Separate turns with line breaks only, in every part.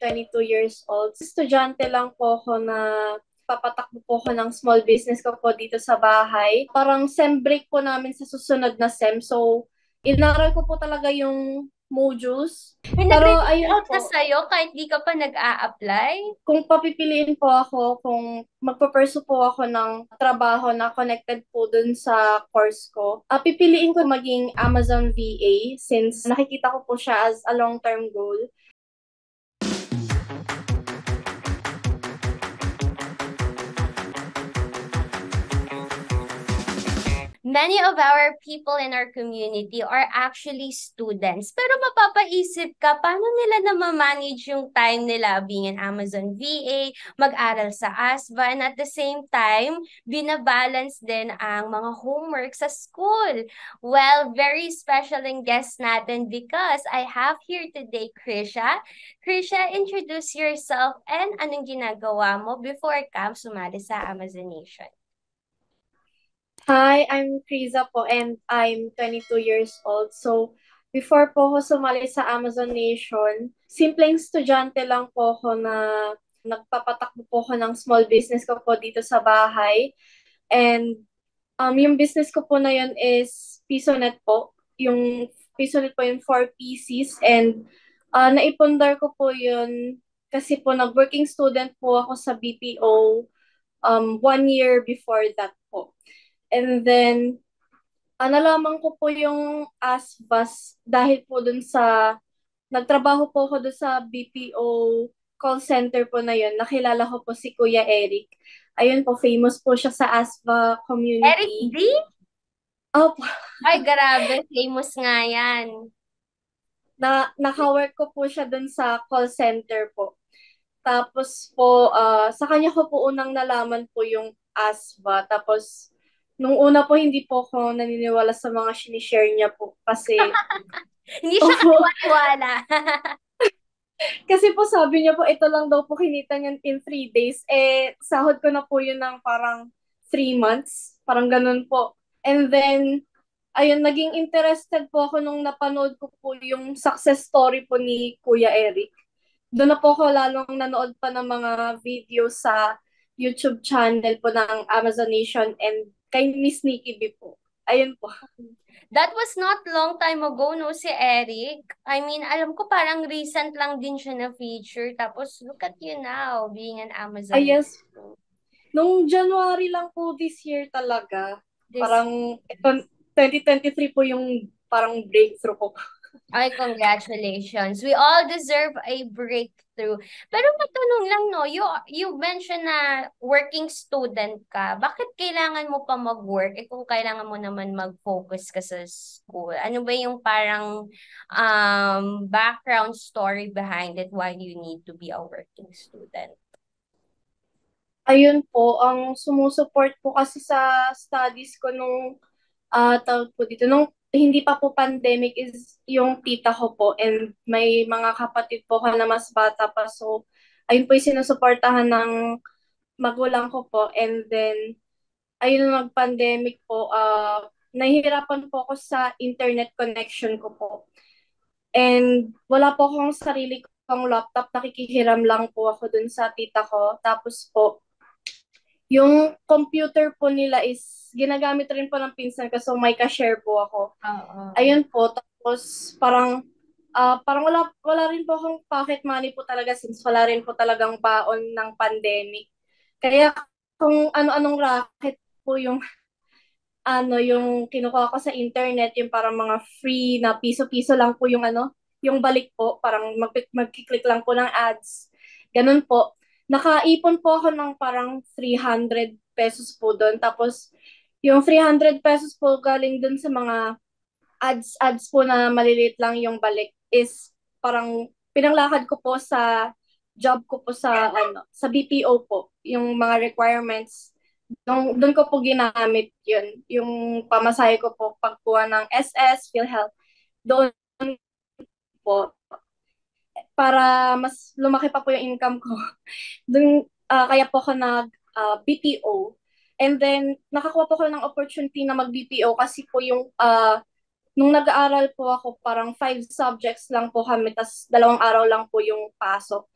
22 years old. Estudyante lang po ako na papatakbo po ako ng small business ko po dito sa bahay. Parang sem break po namin sa susunod na sem. So, inaral ko po talaga yung modules.
May
Pero
nag-reach
ayun
out na
po,
sa'yo kahit di ka pa nag-a-apply?
kung papipiliin po ako, kung magpo-pursue po ako ng trabaho na connected po dun sa course ko, pipiliin ko maging Amazon VA since nakikita ko po siya as a long-term goal.
Many of our people in our community are actually students. Pero mapapaisip ka, paano nila na-manage yung time nila being an Amazon VA, mag-aral sa ASVA, and at the same time, binabalance din ang mga homework sa school. Well, very special ang guest natin because I have here today Krisha. Krisha, introduce yourself and anong ginagawa mo before ka sumali sa Amazon Nation.
Hi, I'm Kriza po and I'm 22 years old. So, before po ako sumali sa Amazon Nation, simpleng estudyante lang po ako na nagpapatakbo po ako ng small business ko po dito sa bahay. And yung business ko po na yun is PisoNet po. Yung PisoNet po yung 4 PCs and naipundar ko po yun kasi po nag-working student po ako sa BPO 1 year before that po. And then, nalaman ko po yung ASVAS dahil po dun sa, nagtrabaho po ako dun sa BPO call center po na yun. Nakilala ko po si Kuya Eric. Ayun po, famous po siya sa ASVA
Eric
community.
D?
Opo,
Ay, grabe. Famous nga yan.
naka-work ko po siya dun sa call center po. Tapos po, sa kanya ko po unang nalaman po yung ASVA. Tapos, nung una po, hindi po ako naniniwala sa mga sinishare niya po. Kasi,
Hindi siya
opo,
katiwala.
kasi po sabi niya po, ito lang daw po kinita niyan in 3 days. Eh, sahod ko na po yun ng parang 3 months. Parang ganun po. And then, ayun, naging interested po ako nung napanood ko po yung success story po ni Kuya Eric. Doon na po ako lalong nanood pa ng mga video sa YouTube channel po ng Amazon Nation and kay Miss Nikki B po. Ayun po.
That was not long time ago, no, si Eric. I mean, alam ko parang recent lang din siya na feature. Tapos, look at you now, being an
Ay,
Amazon
yes. Nung January lang po this year talaga.
this.
Parang ito, 2023 po yung parang breakthrough ko.
Ay, congratulations. We all deserve a breakthrough. Pero matanong lang, no, you mentioned na working student ka. Bakit kailangan mo pa mag-work? Eh kung kailangan mo naman mag-focus ka sa school. Ano ba yung parang background story behind it why you need to be a working student?
Ayun po, ang sumusuport po kasi sa studies ko nung tawag po dito, nung hindi pa po pandemic is yung tita ko po and may mga kapatid po ko na mas bata pa. So, ayun po yung sinusuportahan ng magulang ko po. And then, ayun nung nag-pandemic po, nahihirapan po ako sa internet connection ko po. And wala po akong sarili kong laptop, nakikihiram lang po ako dun sa tita ko. Tapos po, yung computer po nila is ginagamit rin po ng pinsan ko, so may ka-share po ako.
Oo.
Ayun po, tapos parang wala rin po akong pocket money po talaga since wala rin po talagang baon ng pandemic. Kaya kung ano-anong racket po yung yung kinukuha ko sa internet, yung parang mga free na piso-piso lang po yung yung balik po, parang magkiklik lang po ng ads. Ganun po. Nakaipon po ako ng parang 300 pesos po doon. Tapos, yung 300 pesos po galing doon sa mga ads po na maliliit lang yung balik is parang pinanglakad ko po sa job ko po sa BPO po, yung mga requirements. Doon ko po ginamit yun. Yung pamasahe ko po pagkuha ng SS, PhilHealth. Doon po. Para mas lumaki pa po yung income ko. Doon, kaya po ako nag BPO. And then, nakakuha po ko ng opportunity na mag-BPO kasi po yung nung nag-aaral po ako, parang 5 subjects lang po kami, tas 2 araw lang po yung pasok.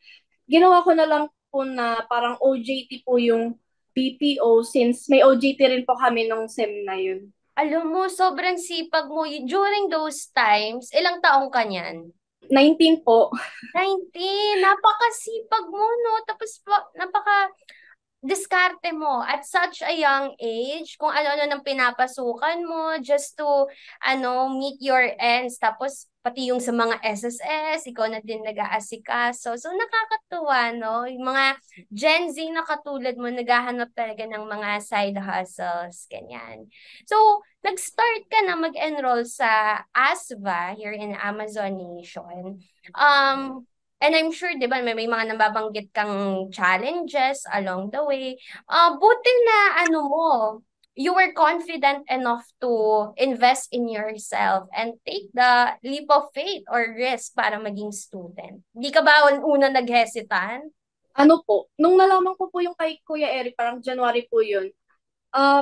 Ginawa ko na lang po na parang OJT po yung BPO since may OJT rin po kami nung SEM na yun.
Alam mo, sobrang sipag mo. During those times, ilang taong ka niyan?
19 po.
19. Napakasipag mo, no? Tapos, napaka diskarte mo at such a young age, kung ano-ano nang pinapasukan mo just to, meet your ends. Tapos, pati yung sa mga SSS, ikaw na din nag-aasikaso. So, nakakatuwa, no? Yung mga Gen Z na katulad mo, naghahanap talaga ng mga side hustles, ganyan. So, nag-start ka na mag-enroll sa ASVA here in Amazon Nation. And I'm sure, di ba, may mga nababanggit kang challenges along the way. Buti na, you were confident enough to invest in yourself and take the leap of faith or risk para maging student. Di ka ba una naghesitan?
Ano po, nung nalaman ko po yung kay Kuya Eric, parang January po yun,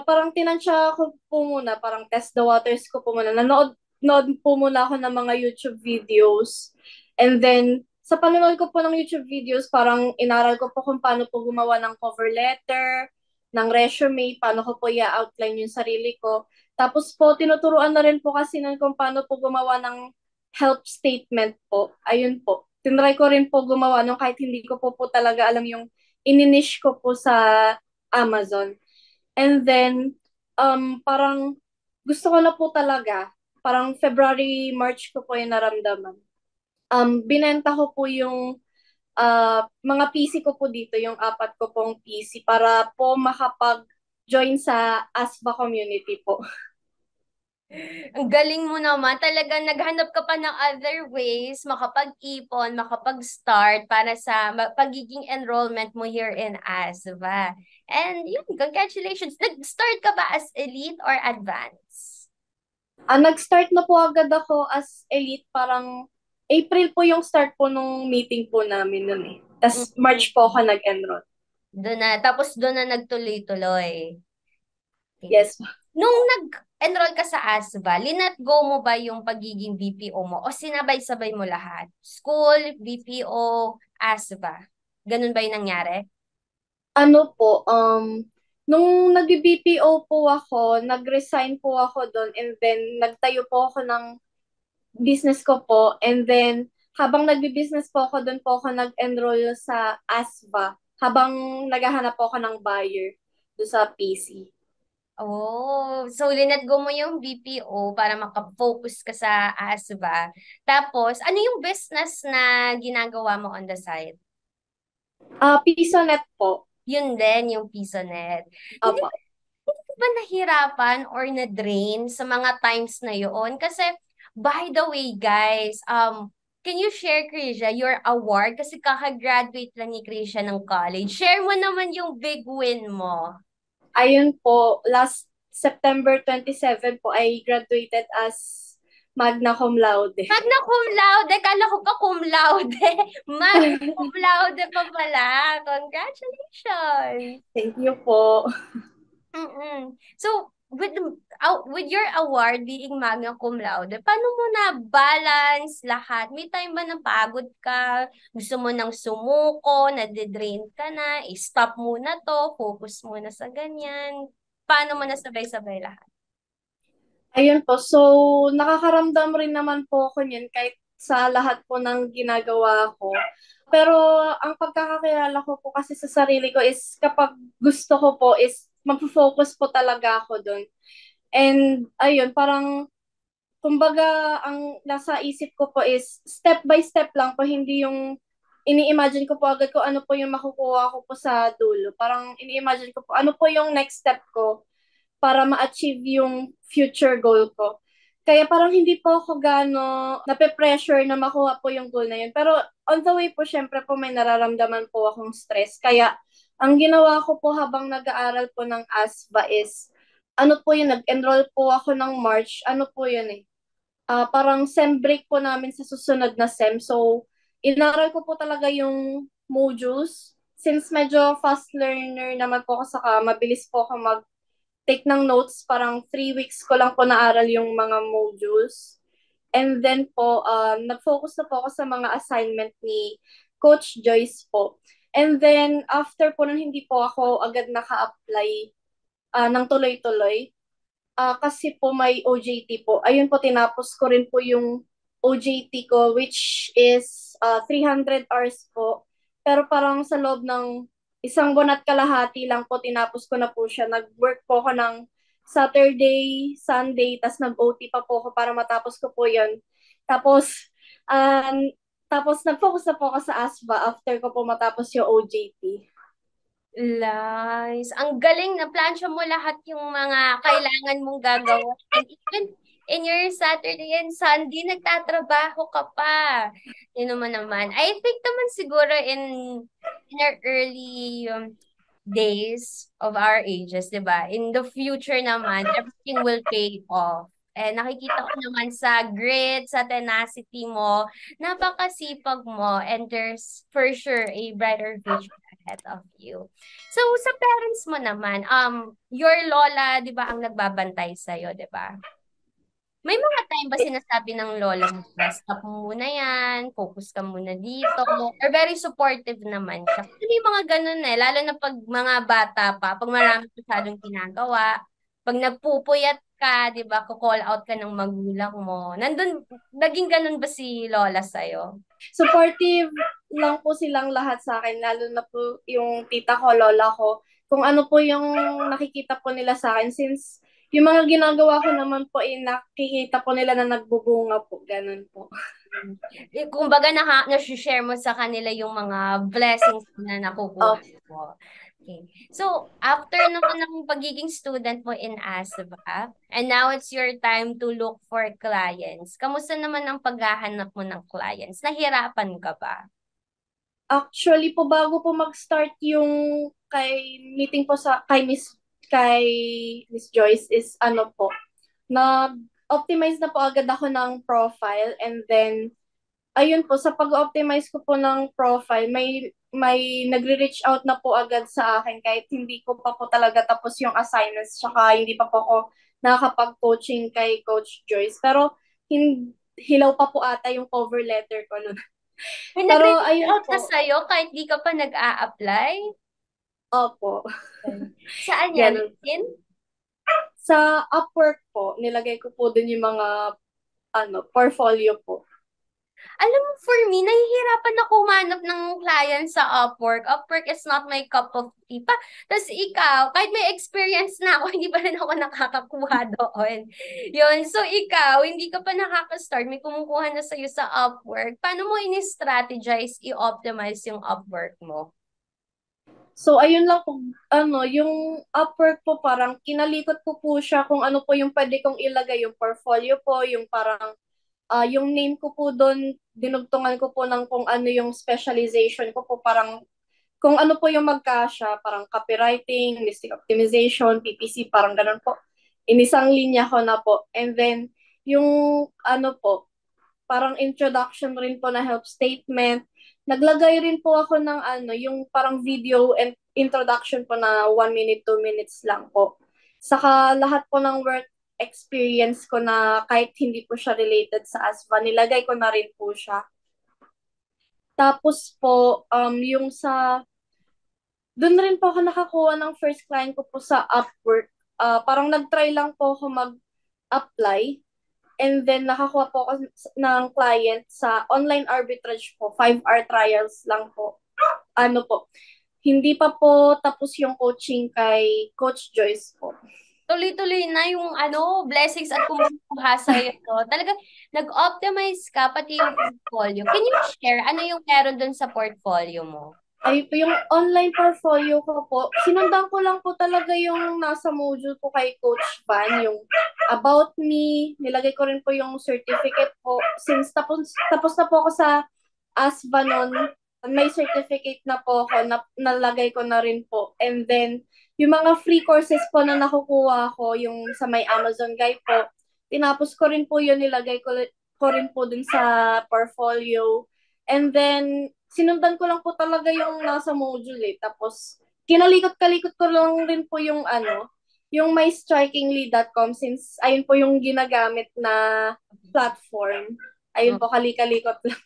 parang tinansya ko po muna, parang test the waters ko po muna. Nanood po muna ako ng mga YouTube videos. And then, sa panonood ko po ng YouTube videos, parang inaral ko po kung paano po gumawa ng cover letter, ng resume, paano ko po i-outline yung sarili ko. Tapos po, tinuturuan na rin po kasi nun kung paano po gumawa ng help statement po. Ayun po. Tinry ko rin po gumawa nung kahit hindi ko po talaga alam yung ininish ko po sa Amazon. And then, parang gusto ko na po talaga. Parang February, March ko po yung naramdaman. Binenta ko po yung mga PC ko po dito, yung 4 ko pong PC para po makapag-join sa ASBA community po.
Ang galing mo naman. Talagang naghanap ka pa ng other ways makapag-ipon, makapag-start para sa pagiging enrollment mo here in ASVA. And yun, congratulations. Nag-start ka ba as elite or advanced?
Nag-start na po agad ako as elite, parang April po yung start po nung meeting po namin nun eh. Tapos March po ako
Mm.
nag-enroll.
Tapos doon na nagtuloy-tuloy. Okay.
Yes.
Nung nag-enroll ka sa ASVA, linat go mo ba yung pagiging BPO mo o sinabay-sabay mo lahat? School, BPO, ASVA. Ganun ba yung nangyari?
Ano po, nung nag-BPO po ako, nag-resign po ako doon and then nagtayo po ako ng business ko po and then habang nagbi-business po ako doon po ako nag-enroll sa ASVA habang naghahanap po ako ng buyer doon sa PC.
Oh, so linat go mo yung BPO para makafocus ka sa ASVA. Tapos, ano yung business na ginagawa mo on the side?
PisoNet po.
Yun din, yung PisoNet. Hindi
Opo.
ba nahirapan or na-drain sa mga times na yun? Kasi, by the way, guys, can you share, Krisha, your award? Kasi kakagraduate lang ni Krisha ng college. Share mo naman yung big win mo.
Ayun po, last September 27 po, I graduated as magna cum laude.
Magna cum laude, kala ko pa cum laude. Magna cum laude pa pala. Congratulations!
Thank you po.
Mm-mm. So, with your award being magna cum laude, paano mo na balance lahat? May time ba na pagod ka? Gusto mo nang sumuko, nade-drain ka na, i-stop muna to, focus muna sa ganyan. Paano mo nasabay-sabay lahat?
Ayun po, so nakakaramdam rin naman po ako niyan kahit sa lahat po ng ginagawa ko. Pero ang pagkakakilala ko po kasi sa sarili ko is kapag gusto ko po is magfo-focus po talaga ako doon. And ayun, parang kumbaga ang nasa isip ko po is step by step lang po, hindi yung ini-imagine ko po agad kung ano po yung makukuha ko po sa dulo. Parang ini-imagine ko po ano po yung next step ko para ma-achieve yung future goal ko. Kaya parang hindi po ako gano nape-pressure na makuha po yung goal na yun. Pero on the way po, syempre po may nararamdaman po akong stress. Kaya ang ginawa ko po habang nag-aaral po ng ASVA is, ano po yun, nag-enroll po ako ng March, ano po yun eh, parang SEM break po namin sa susunod na SEM. So, inaral ko po talaga yung modules. Since medyo fast learner naman po ako, saka mabilis po ako take ng notes, parang 3 weeks ko lang po naaral yung mga modules. And then po, nag-focus na po ako sa mga assignment ni Coach Joyce po. And then, after po nun, hindi po ako agad naka-apply ng tuloy-tuloy. Kasi po may OJT po. Ayun po, tinapos ko rin po yung OJT ko, which is 300 hours po. Pero parang sa loob ng isang buwan at kalahati lang po, tinapos ko na po siya. Nag-work po ako ng Saturday, Sunday, tas nag-OT pa po ako para matapos ko po yun. Tapos, um, tapos nag-focus na po ako sa ASVA after ko po matapos yung OJT.
Nice. Ang galing na plansya mo lahat yung mga kailangan mong gagawin. And even in your Saturday and Sunday, nagtatrabaho ka pa. Yun naman. I think naman siguro in our early days of our ages, di ba? In the future naman, everything will pay off. And nakikita ko naman sa grit, sa tenacity mo, napakasipag mo, and there's for sure a brighter future ahead of you. So, sa parents mo naman, your lola, di ba, ang nagbabantay sa'yo, di ba? May mga time ba sinasabi ng lola mo na stop mo muna yan, focus ka muna dito, or very supportive naman siya? Kasi may mga ganun eh, lalo na pag mga bata pa, pag marami masyadong ginagawa, pag nagpupuyat ka, di ba, call out ka ng magulang mo. Nandun, naging ganun ba si lola sa'yo?
Supportive lang po silang lahat sa akin, lalo na po yung tita ko, lola ko. Kung ano po yung nakikita po nila sa akin, since yung mga ginagawa ko naman po, nakikita po nila na nagbubunga po. Ganun po.
Kumbaga, na-share mo sa kanila yung mga blessings na nakukuha
Okay.
mo. Okay. So, after naman ng pagiging student mo in ASVA, and now it's your time to look for clients. Kamusta naman ang paghahanap mo ng clients? Nahirapan ka ba?
Actually po, bago po mag-start yung meeting po kay Miss Joyce is ano po, nag-optimize na po agad ako ng profile, and then ayun po, sa pag-optimize ko po ng profile, may nagre-reach out na po agad sa akin kahit hindi ko pa po talaga tapos yung assignments, tsaka hindi pa po ako nakakapag-coaching kay Coach Joyce. Pero hilaw pa po ata yung cover letter ko nun.
May
Pero
nag-reach
ayun
out na
po,
sa'yo kahit di ka pa nag-a-apply?
opo,
Saan yan?
ganun.
LinkedIn?
Sa Upwork po, nilagay ko po dun yung mga portfolio po.
Alam mo, for me, nahihirapan ako humanap ng client sa Upwork. Upwork is not my cup of tea. Tapos ikaw, kahit may experience na ako, hindi pa rin ako nakakakuha doon. Yun. So ikaw, hindi ka pa nakaka-start, may kumukuha na sa'yo sa Upwork. Paano mo ini-strategize, i-optimize yung Upwork mo?
So, ayun lang po, yung Upwork po, parang kinalikot ko po siya kung ano po yung pwede kong ilagay, yung portfolio po, yung parang, yung name ko po doon, dinugtungan ko po ng kung ano yung specialization ko po, parang kung ano po yung magkasya, parang copywriting, listing optimization, PPC, parang ganun po. Inisang linya ko na po. And then, yung parang introduction rin po na help statement. Naglagay rin po ako ng yung parang video and introduction po na 1 minute, 2 minutes lang po. Saka lahat po ng work experience ko na kahit hindi po siya related sa ASVA, nilagay ko na rin po siya. Tapos po, doon rin po ako nakakuha ng first client ko po sa Upwork. Parang nag-try lang po ako mag-apply. And then, nakakuha po ako ng client sa online arbitrage po. 5-hour trials lang po. Hindi pa po tapos yung coaching kay Coach Joyce po.
Tuloy-tuloy na yung blessings at kumukuha sa'yo. No? Talagang nag-optimize ka, pati yung portfolio. Can you share ano yung meron dun sa portfolio mo?
Ay po, yung online portfolio ko po, sinundan ko lang po talaga yung nasa module ko kay Coach Van, yung about me, nilagay ko rin po yung certificate po. Since tapos na po ako sa ASVA noon, may certificate na po ako, nalagay ko na rin po. And then, yung mga free courses po na nakukuha ko, yung sa may Amazon Guide po, tinapos ko rin po yun, nilagay ko rin po dun sa portfolio. And then, sinundan ko lang po talaga yung nasa module eh. Tapos, kinalikot-kalikot ko lang rin po yung yung mystrikingly.com, since ayun po yung ginagamit na platform. Ayun po, kalikalikot lang.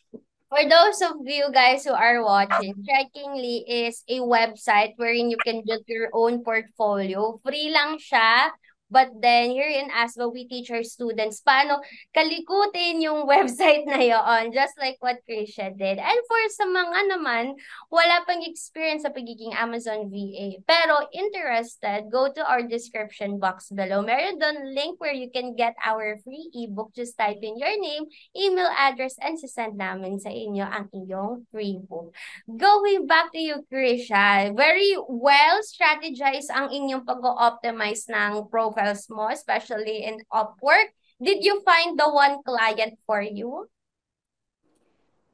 For those of you guys who are watching, Strikingly is a website wherein you can build your own portfolio. Free lang siya. But then, here in ASBA, we teach our students paano kalikutin yung website na yon, just like what Krisha did. And for sa mga naman, wala pang experience sa pagiging Amazon VA, pero interested, go to our description box below. Meron doon link where you can get our free ebook. Just type in your name, email address, and sasend namin sa inyo ang iyong free book. Going back to you, Krisha, very well strategized ang inyong pag-optimize ng profiles mo, especially in Upwork. Did you find the one client for you?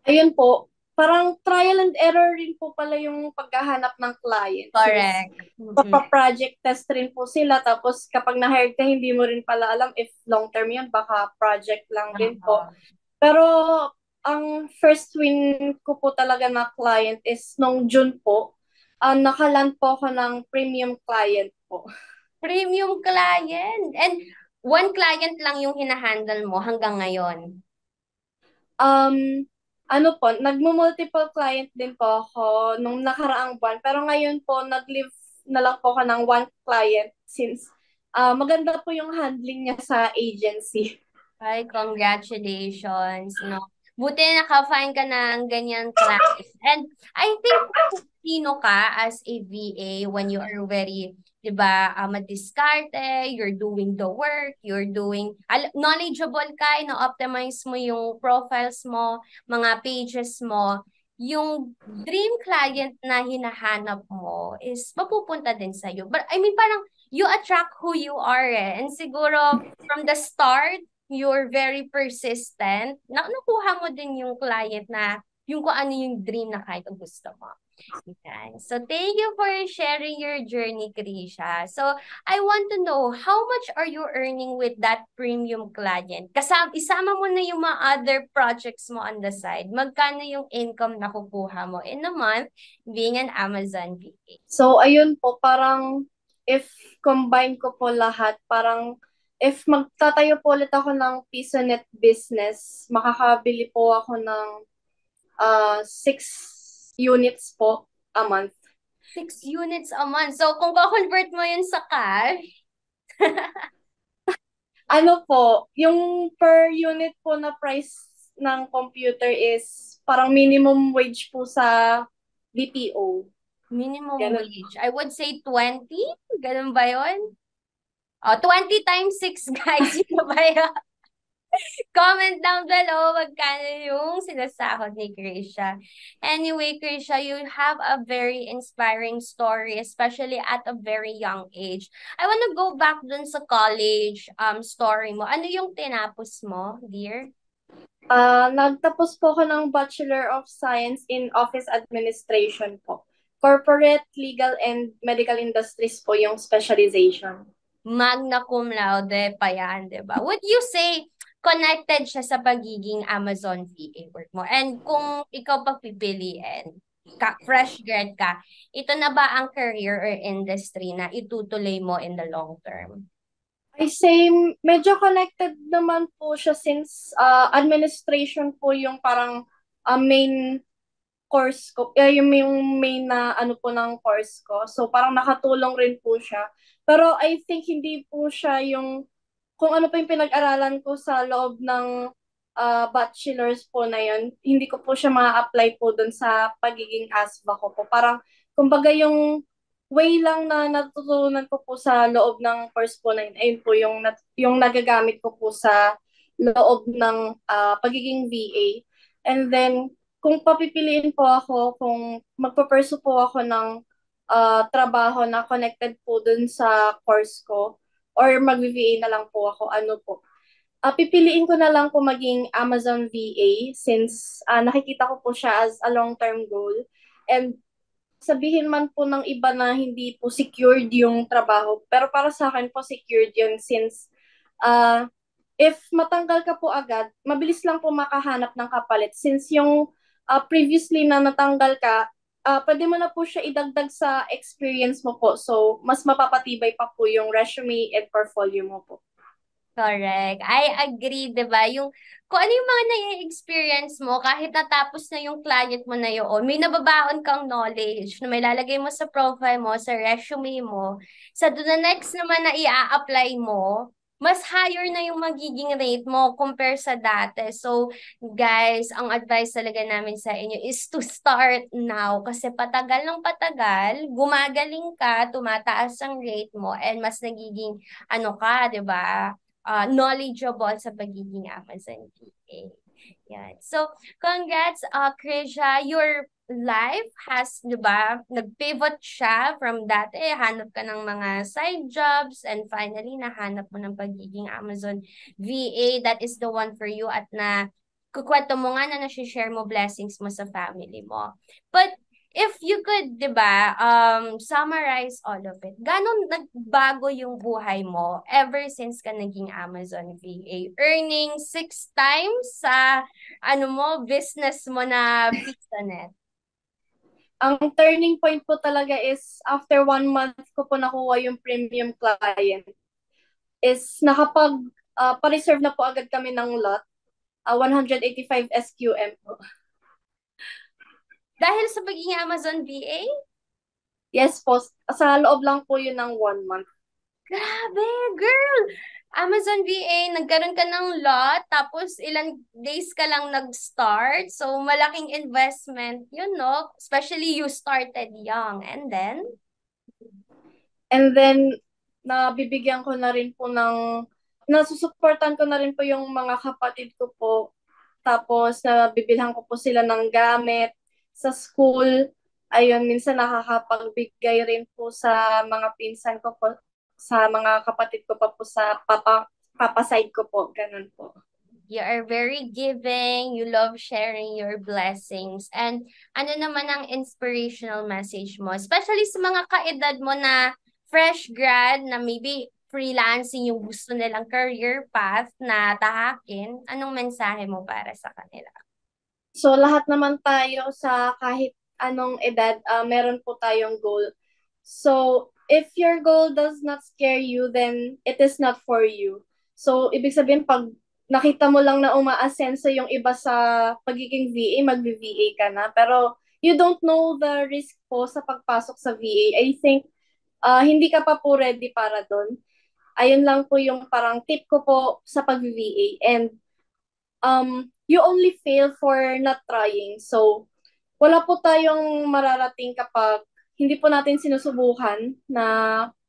Ayun po, parang trial and error rin po pala yung paghahanap ng client.
Correct.
Project test rin po sila. Tapos kapag na-hired ka, hindi mo rin pala alam if long-term yun, baka project lang din po. Pero ang first win ko po talaga na client is nung June po. Nakaland po ako ng premium client po.
Premium client. And one client lang yung hinahandle mo hanggang ngayon.
Ano po, nagmo-multiple client din po ako nung nakaraang buwan. Pero ngayon po, nag-leave na lang po ako ng one client since maganda po yung handling niya sa agency.
Ay, congratulations, no? Buti na naka-find ka ng ganyan client. And I think sino ka as a VA when you are very, di ba, madiskarte, you're doing the work, you're doing, knowledgeable ka, ino-optimize mo yung profiles mo, mga pages mo, yung dream client na hinahanap mo is mapupunta din sa'yo. But I mean, parang you attract who you are eh. And siguro from the start, you're very persistent, nakuha mo din yung client na yung kung ano yung dream na kahit gusto mo. Yan. So, thank you for sharing your journey, Krisha. So, I want to know, how much are you earning with that premium client? Isama mo na yung mga other projects mo on the side. Magkano yung income na kukuha mo in a month being an Amazon VA?
So, ayun po, parang if combine ko po lahat, parang if magtatayo po ulit ako ng PisoNet business, makakabili po ako ng 6 units po a month.
6 units a month. So, kung ko-convert mo yun sa cash,
ano po, yung per unit po na price ng computer is parang minimum wage po sa BPO.
minimum
Ganun.
wage. I would say 20. Ganun ba yun? 20 times 6, guys. Yun ba yun? Comment down below magkano yung sinasahod ni Krisha. Anyway, Krisha, you have a very inspiring story, especially at a very young age. I want to go back dun sa college story mo. Ano yung tinapos mo, dear?
Nagtapos po ako ng Bachelor of Science in Office Administration po. Corporate, Legal, and Medical Industries po yung specialization.
Magna cum laude pa yan, di ba? Would you say connected siya sa pagiging Amazon VA work mo? And kung ikaw pagpipiliin, fresh grad ka, ito na ba ang career or industry na itutuloy mo in the long term?
I say, medyo connected naman po siya since administration po yung parang main course ko, yung main na ano po ng course ko. So parang nakatulong rin po siya. Pero I think hindi po siya yung kung ano pa yung pinag-aralan ko sa loob ng bachelor's po na yun, hindi ko po siya ma-apply po dun sa pagiging ASBA ko po. Parang, kumbaga yung way lang na natutunan ko po sa loob ng course po na yun, ayun po yung nagagamit ko po sa loob ng pagiging VA. And then, kung papipiliin po ako, kung magpaperso po ako ng trabaho na connected po dun sa course ko, or mag-VA na lang po ako, ano po. Pipiliin ko na lang po maging Amazon VA since nakikita ko po siya as a long-term goal. And sabihin man po ng iba na hindi po secured yung trabaho, pero para sa akin po secured yun since if matanggal ka po agad, mabilis lang po makahanap ng kapalit. Since yung previously na natanggal ka, pwede mo na po siya idagdag sa experience mo po. So, mas mapapatibay pa po yung resume and portfolio mo po.
Correct. I agree, 'di ba? Yung kung ano yung mga na-experience mo kahit natapos na yung client mo na yun, may nababaon kang knowledge na may lalagay mo sa profile mo, sa resume mo. Sa do the next naman na i-apply mo, mas higher na yung magiging rate mo compare sa dati. So, guys, ang advice talaga namin sa inyo is to start now kasi patagal ng patagal, gumagaling ka, tumataas ang rate mo and mas nagiging ano ka, 'di ba? Knowledgeable sa pagiging Amazon VA. Yan. So, congrats, Krisha. Your life has, di ba, nag-pivot siya from dati, hanap ka ng mga side jobs, and finally, nahanap mo ng pagiging Amazon VA. That is the one for you at na kukwento mo nga na nasi-share mo blessings mo sa family mo. But if you could, 'di ba, summarize all of it. Ganon nagbago yung buhay mo ever since ka naging Amazon VA? Earning 6 times sa ano mo, business mo na PizzaNet.
Ang turning point po talaga is after 1 month ko po nakuha yung premium client is pa-reserve na po agad kami ng lot, 185 SQM po.
Dahil sa pagiging Amazon VA?
Yes po, sa loob lang po yun ng 1 month.
Grabe, girl! Amazon VA, nagkaroon ka ng lot, tapos ilang days ka lang nag-start. So, malaking investment, yun, no? Especially you started young. And then?
And then, nabibigyan ko na rin po nasusuportan ko na rin po yung mga kapatid ko po. Tapos, nabibilhan ko po sila ng gamit sa school. Ayun, minsan nakakapagbigay rin po sa mga pinsan ko po, sa mga kapatid ko pa po sa papa side ko po. Ganun po.
You are very giving, you love sharing your blessings. And ano naman ang inspirational message mo? Especially sa mga kaedad mo na fresh grad na maybe freelancing yung gusto nilang career path na tahakin. Anong mensahe mo para sa kanila?
So, lahat naman tayo sa kahit anong edad, meron po tayong goal. So, if your goal does not scare you, then it is not for you. So, ibig sabihin, pag nakita mo lang na umaasenso yung iba sa pagiging VA, mag-VA ka na. Pero, you don't know the risk po sa pagpasok sa VA. I think, hindi ka pa po ready para doon. Ayun lang po yung parang tip ko po sa pag-VA. And, you only fail for not trying. So, wala po tayong mararating kapag hindi po natin sinusubukan na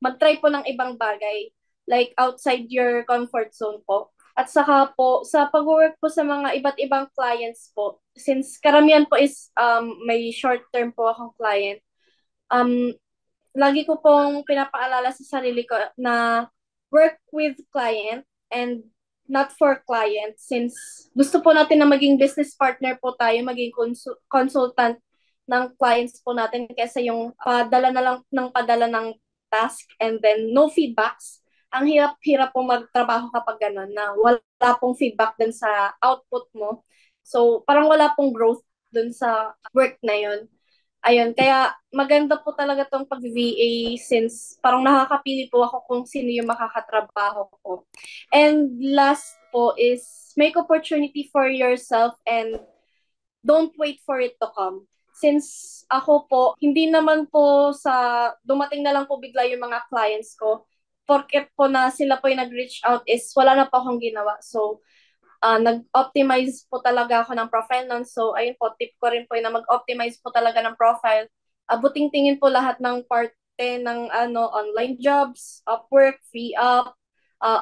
mag-try po ng ibang bagay, like outside your comfort zone po. At saka po, sa pag-work po sa mga iba't ibang clients po, since karamihan po is may short-term po akong client, um, lagi ko pong pinapaalala sa sarili ko na work with client and not for client, since gusto po natin na maging business partner po tayo, maging consultant ng clients po natin kaysa yung padala na lang ng padala ng task and then no feedbacks. Ang hirap-hirap po magtrabaho kapag gano'n na wala pong feedback dun sa output mo. So, parang wala pong growth dun sa work na yun. Ayun, kaya maganda po talaga tong pag-VA since parang nakakapili po ako kung sino yung makakatrabaho ko. And last po is make opportunity for yourself and don't wait for it to come. Since ako po, hindi naman po sa dumating na lang po bigla yung mga clients ko. Porket po na sila po yung nag-reach out is wala na po akong ginawa. So, nag-optimize po talaga ako ng profile nun. So, ayun po, tip ko rin po na mag-optimize po talaga ng profile. Buting tingin po lahat ng parte ng online jobs, Upwork, Free Up,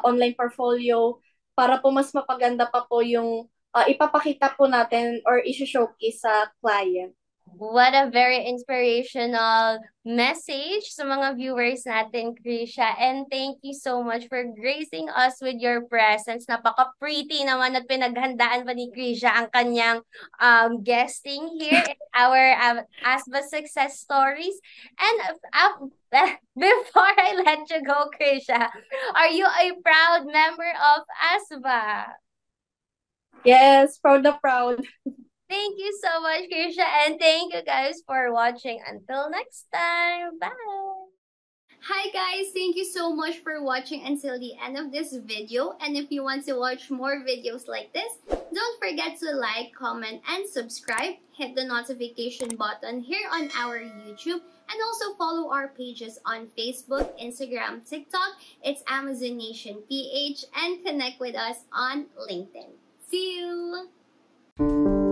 online portfolio, para po mas mapaganda pa po yung ipapakita po natin or isi-showcase sa client.
What a very inspirational message sa mga viewers natin, Krisha. And thank you so much for gracing us with your presence. Napaka-pretty naman at pinaghandaan pa ni Krisha ang kanyang guesting here in our ASBA Success Stories. And before I let you go, Krisha, are you a proud member of ASBA?
Yes, proud na proud.
Thank you so much, Krisha, and thank you guys for watching. Until next time, bye!
Hi guys, thank you so much for watching until the end of this video. And if you want to watch more videos like this, don't forget to like, comment, and subscribe. Hit the notification button here on our YouTube. And also follow our pages on Facebook, Instagram, TikTok. It's Amazon Nation PH. And connect with us on LinkedIn. See you!